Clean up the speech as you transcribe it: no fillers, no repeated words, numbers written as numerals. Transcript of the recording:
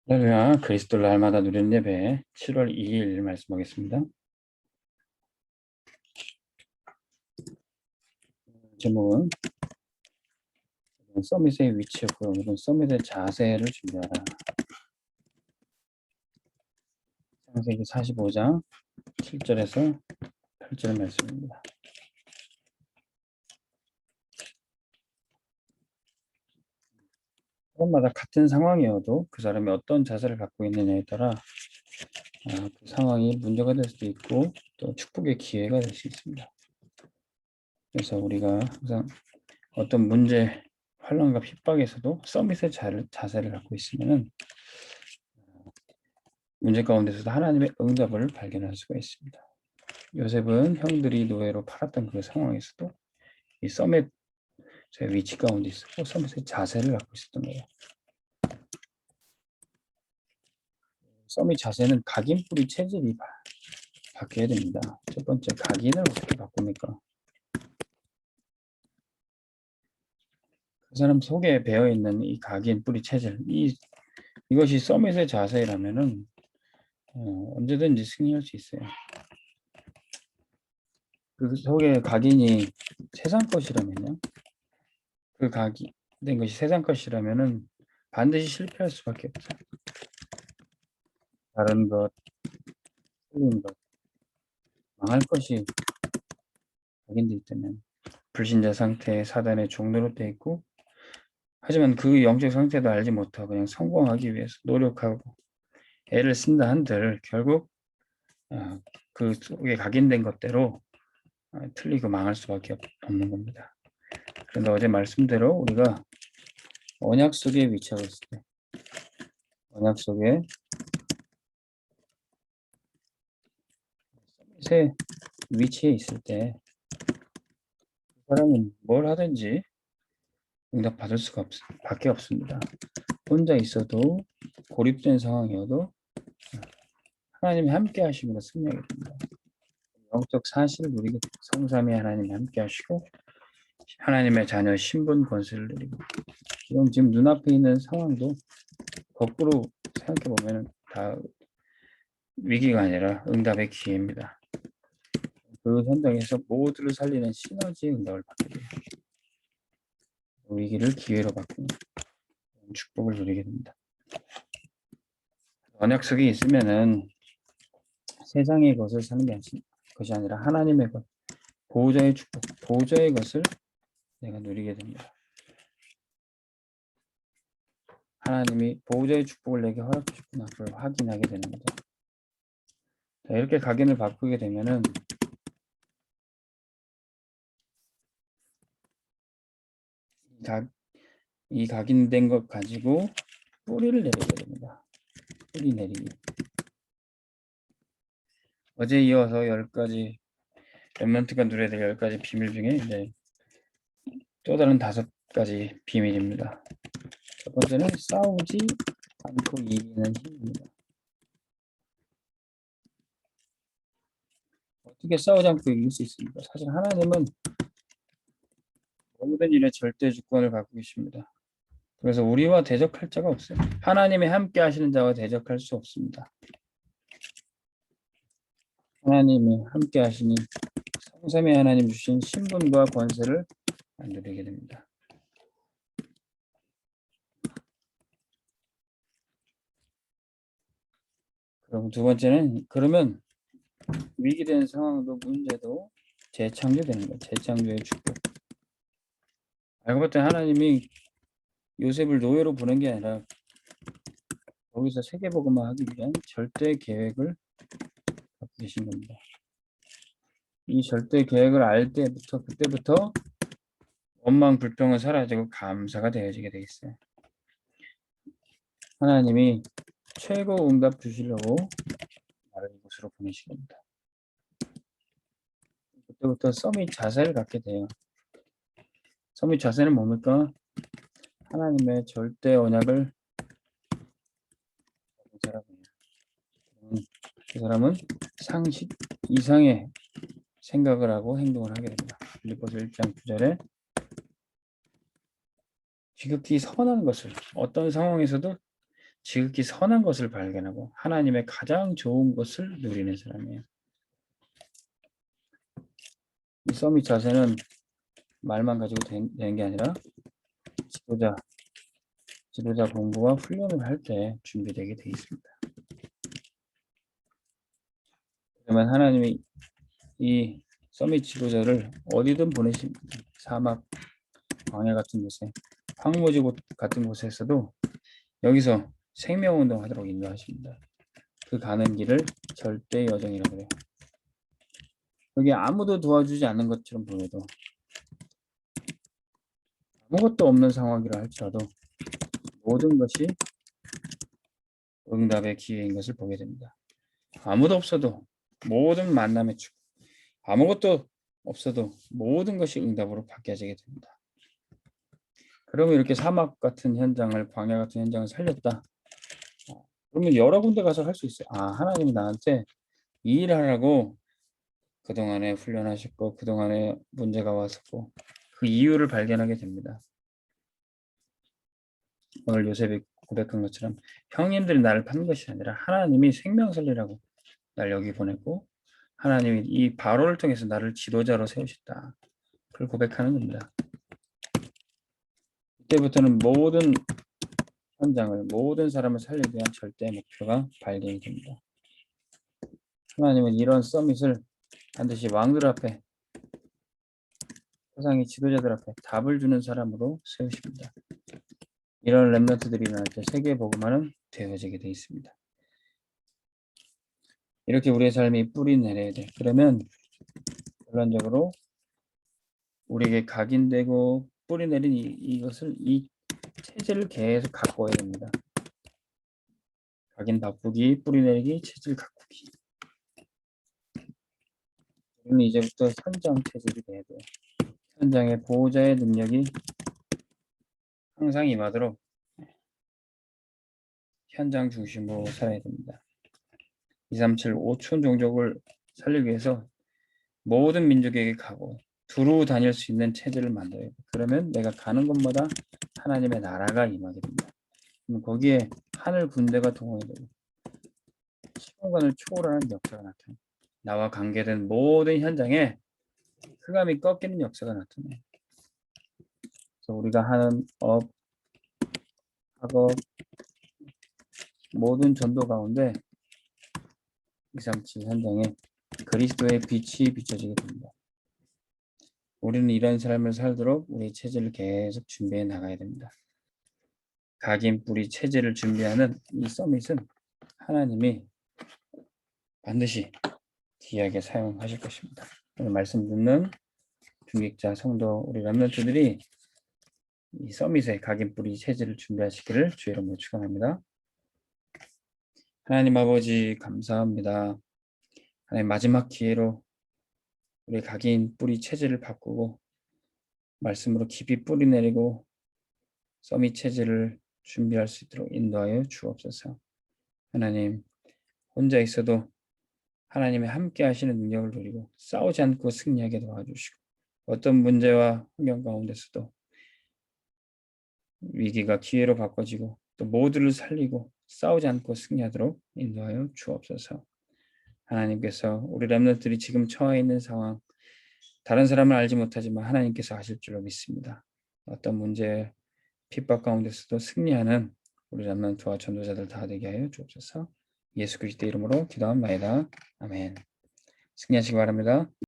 할렐루야, 그리스도를 날마다 누리는 예배 7월 2일 말씀하겠습니다. 제목은 서밋의 위치였고요. 오늘은 서밋의 자세를 준비하라. 창세기 45장 7절에서 8절 말씀입니다. 사람마다 같은 상황이어도 그 사람이 어떤 자세를 갖고 있느냐에 따라 그 상황이 문제가 될 수도 있고 또 축복의 기회가 될 수 있습니다. 그래서 우리가 항상 어떤 문제, 환난과 핍박에서도 서밋의 자세를 갖고 있으면 문제 가운데서도 하나님의 응답을 발견할 수가 있습니다. 요셉은 형들이 노예로 팔았던 그 상황에서도 이 서밋의 위치 가운데 있었고 서밋의 자세를 갖고 있었던 거예요. 서밋 자세는 각인 뿌리 체질이 바뀌어야 됩니다. 첫 번째, 각인을 어떻게 바꿉니까? 그 사람 속에 배어있는 이 각인 뿌리 체질, 이것이 서밋의 자세라면은 언제든지 승리할 수 있어요. 그 속에 각인이 세상 것이라면요, 그 각인된 것이 세상 것이라면은 반드시 실패할 수밖에 없어요. 다른 것, 틀린 것, 망할 것이 각인돼 있다면 불신자 상태에 사단의 종로로 돼 있고, 하지만 그 영적 상태도 알지 못하고 그냥 성공하기 위해서 노력하고 애를 쓴다 한들 결국 그 속에 각인된 것대로 틀리고 망할 수밖에 없는 겁니다. 그런데 어제 말씀대로 우리가 언약 속에 위치하고 있을 때, 언약 속에 새 위치에 있을 때 그 사람은 뭘 하든지 응답 받을 수가 밖에 없습니다. 혼자 있어도 고립된 상황이어도 하나님이 함께 하심으로 승리하게 됩니다. 영적 사실을 누리게 성삼위 하나님이 함께 하시고 하나님의 자녀 신분 권세를 누리고, 지금 눈앞에 있는 상황도 거꾸로 생각해 보면 다 위기가 아니라 응답의 기회입니다. 그 현장에서 모두를 살리는 시너지의 응답을 받게 돼요. 위기를 기회로 바꾸는 축복을 누리게 됩니다. 언약 속에 있으면은 세상의 것을 사는 것이 아니라 하나님의 것, 보호자의 축복, 보호자의 것을 내가 누리게 됩니다. 하나님이 보호자의 축복을 내게 허락하셨구나, 그걸 확인하게 되는 거죠. 이렇게 각인을 바꾸게 되면은 이 각인된 것 가지고 뿌리를 내리게 됩니다. 뿌리 내리기. 어제 이어서 10가지 렘넌트가 누려야 될 10가지 비밀 중에 이제 또 다른 5가지 비밀입니다. 첫 번째는 싸우지 않고 이기는 힘입니다. 어떻게 싸우지 않고 이길 수 있습니까? 사실 하나님은 모든 일에 절대 주권을 갖고 계십니다. 그래서 우리와 대적할 자가 없어요. 하나님이 함께 하시는 자와 대적할 수 없습니다. 하나님이 함께 하시니 성삼위 하나님 주신 신분과 권세를 누리게 됩니다. 그럼 두 번째는, 그러면 위기된 상황도 문제도 재창조되는 거예요. 재창조의 축복. 알고 봤더니 하나님이 요셉을 노예로 보낸 게 아니라 거기서 세계복음화 하기 위한 절대 계획을 갖고 계신 겁니다. 이 절대 계획을 알 때부터, 그때부터 원망 불평은 사라지고 감사가 되어지게 돼 있어요. 하나님이 최고 응답 주시려고 나를 이곳으로 보내신 겁니다. 그때부터 서밋 자세를 갖게 돼요. 서밋 자세는 뭡니까? 하나님의 절대 언약을 가진 사람이에요. 그 사람은 상식 이상의 생각을 하고 행동을 하게 됩니다. 빌립보서 1장 9절에 지극히 선한 것을 어떤 상황에서도 지극히 선한 것을 발견하고 하나님의 가장 좋은 것을 누리는 사람이에요. 이 서밋 자세는 말만 가지고 되는 게 아니라 지도자 공부와 훈련을 할 때 준비되게 돼 있습니다. 그러면 하나님이 이 서밋 지도자를 어디든 보내십니다. 사막, 광야 같은 곳에, 황무지곳 같은 곳에서도 여기서 생명운동 하도록 인도하십니다. 그 가는 길을 절대 여정이라고 해요. 여기 아무도 도와주지 않는 것처럼 보여도 아무것도 없는 상황이라 할지라도 모든 것이 응답의 기회인 것을 보게 됩니다. 아무도 없어도 모든 만남의 축, 아무것도 없어도 모든 것이 응답으로 바뀌어지게 됩니다. 그러면 이렇게 사막 같은 현장을, 광야 같은 현장을 살렸다. 그러면 여러 군데 가서 할 수 있어요. 아, 하나님이 나한테 이 일을 하라고 그동안에 훈련하셨고 그동안에 문제가 왔었고 그 이유를 발견하게 됩니다. 오늘 요셉이 고백한 것처럼 형님들이 나를 판 것이 아니라 하나님이 생명 살리라고 날 여기 보냈고 하나님이 이 바로를 통해서 나를 지도자로 세우셨다. 그걸 고백하는 겁니다. 이때부터는 모든 현장을, 모든 사람을 살리기 위한 절대 목표가 발견이 됩니다. 하나님은 이런 서밋을 반드시 왕들 앞에, 세상의 지도자들 앞에 답을 주는 사람으로 세우십니다. 이런 렘넌트들이 일어날 때 세계 복음화는 되어지게 되어 있습니다. 이렇게 우리의 삶이 뿌리 내려야 돼. 그러면 결론적으로 우리에게 각인되고 뿌리 내린 이것을, 이 체질을 계속 갖고 와야 됩니다. 각인 바꾸기, 뿌리 내리기, 체질 가꾸기. 우리는 이제부터 현장 체질이 돼야 돼요. 현장의 보호자의 능력이 항상 임하도록 현장 중심으로 살아야 됩니다. 237 5천 종족을 살리기 위해서 모든 민족에게 가고 두루 다닐 수 있는 체제를 만들어야 돼요. 그러면 내가 가는 곳마다 하나님의 나라가 임하게 됩니다. 그럼 거기에 하늘 군대가 동원이 되고 시공간을 초월하는 역사가 나타나요. 나와 관계된 모든 현장에 흑암이 꺾이는 역사가 나타나요. 그래서 우리가 하는 업, 학업, 모든 전도 가운데 237 현장에 그리스도의 빛이 비춰지게 됩니다. 우리는 이런 삶을 살도록 우리 체질을 계속 준비해 나가야 됩니다. 각인 뿌리 체질을 준비하는 이 서밋은 하나님이 반드시 귀하게 사용하실 것입니다. 오늘 말씀 듣는 중직자 성도 우리 렘넌트들이 이 서밋의 각인 뿌리 체질을 준비하시기를 주의 이름으로 축원합니다. 하나님 아버지 감사합니다. 하나님 마지막 기회로 우리 각인 뿌리 체질을 바꾸고 말씀으로 깊이 뿌리 내리고 서밋 체질을 준비할 수 있도록 인도하여 주옵소서. 하나님 혼자 있어도 하나님의 함께 하시는 능력을 누리고 싸우지 않고 승리하게 도와주시고 어떤 문제와 환경 가운데서도 위기가 기회로 바꿔지고 또 모두를 살리고 싸우지 않고 승리하도록 인도하여 주옵소서. 하나님께서 우리 렘넌트들이 지금 처해 있는 상황 다른 사람은 알지 못하지만 하나님께서 아실 줄로 믿습니다. 어떤 문제 핍박 가운데서도 승리하는 우리 렘넌트와 전도자들 다 되게 하여 주옵소서. 예수 그리스도 이름으로 기도합니다. 아멘. 승리하시기 바랍니다.